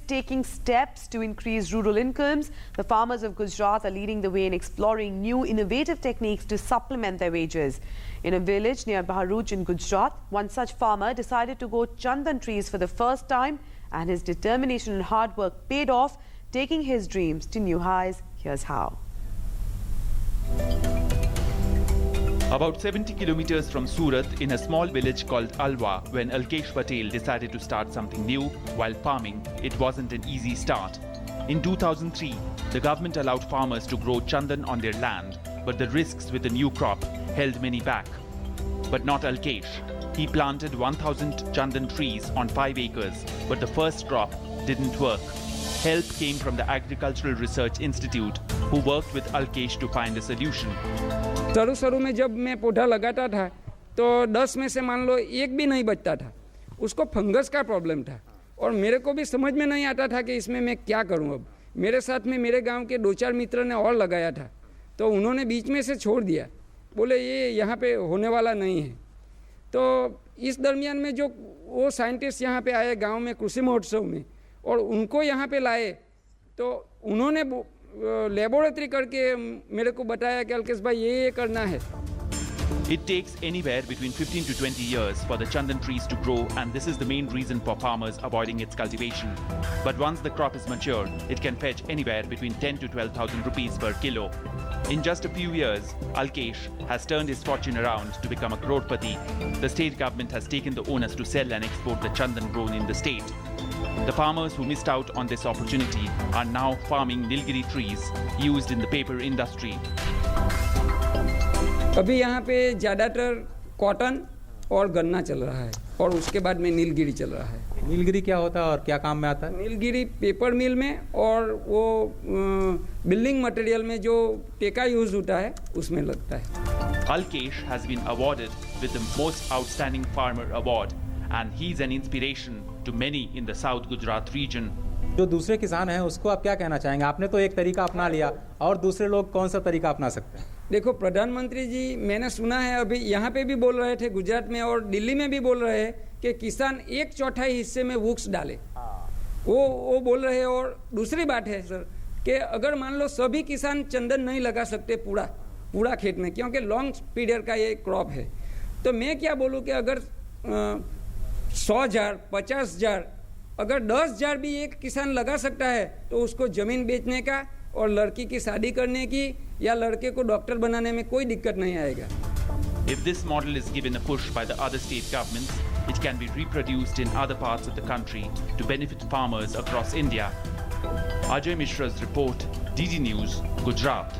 taking steps to increase rural incomes. The farmers of Gujarat are leading the way in exploring new innovative techniques to supplement their wages. In a village near Bharuch in Gujarat, one such farmer decided to grow chandan trees for the first time, and his determination and hard work paid off, taking his dreams to new highs. Here's how. About 70 kilometers from Surat, in a small village called Alwa, when Alkesh Patel decided to start something new while farming, it wasn't an easy start. In 2003, the government allowed farmers to grow chandan on their land, but the risks with the new crop held many back. But not Alkesh. He planted 1,000 chandan trees on 5 acres, but the first crop didn't work. Help came from the Agricultural Research Institute, who worked with Alkesh to find a solution. शुरू में जब मैं पौधा लगाता था तो 10 में से मान लो एक भी नहीं बचता था। उसको फंगस का प्रॉब्लम था और मेरे को भी समझ में नहीं आता था कि इसमें मैं क्या करूं। अब मेरे साथ में मेरे गांव के 2-4 मित्र ने और लगाया था, तो उन्होंने बीच में से छोड़ दिया, बोले ये यहाँ पे होने वाला नहीं है। तो इस दरमियान में जो वो साइंटिस्ट यहाँ पे आए गाँव में कृषि महोत्सव में, और उनको यहाँ पे लाए, तो उन्होंने लेबोरेटरी करके मेरे को बताया कि अल्केश भाई ये करना है। It takes anywhere between 15 to 20 years for the chandan trees to grow, and this is the main reason for farmers avoiding its cultivation. But once the crop is mature, it can fetch anywhere between 10 to 12,000 rupees per kilo. In just a few years, Alkesh has turned his fortune around to become a crorepati. The state government has taken the onus to sell and export the chandan grown in the state. The farmers who missed out on this opportunity are now farming Nilgiri trees used in the paper industry. अभी यहाँ पे ज़्यादातर cotton और गन्ना चल रहा है, और उसके बाद में नीलगिरी चल रहा है। नीलगिरी क्या होता है और क्या काम में आता है? नीलगिरी पेपर मिल में और वो बिल्डिंग मटेरियल में जो टेका यूज होता है उसमें लगता है। Alkesh has been awarded with the Most Outstanding Farmer Award, and he's an inspiration to many in the South Gujarat region. जो दूसरे किसान हैं उसको आप क्या कहना चाहेंगे? आपने तो एक तरीका अपना लिया, और दूसरे लोग कौन सा तरीका अपना सकते हैं? देखो, प्रधानमंत्री जी मैंने सुना है अभी यहाँ पे भी बोल रहे थे, गुजरात में और दिल्ली में भी बोल रहे हैं कि किसान 1/4 हिस्से में वृक्ष डाले। वो बोल रहे हैं। और दूसरी बात है सर कि अगर मान लो सभी किसान चंदन नहीं लगा सकते पूरा खेत में, क्योंकि लॉन्ग पीरियड का ये क्रॉप है, तो मैं क्या बोलूँ कि अगर 100,000 50,000 अगर 10,000 भी एक किसान लगा सकता है तो उसको ज़मीन बेचने का और लड़की की शादी करने की या लड़के को डॉक्टर बनाने में कोई दिक्कत नहीं आएगा। If this model is given a push by the other state governments, it can be reproduced in other parts of the country to benefit farmers across India. Ajay Mishra's report, DD News, Gujarat.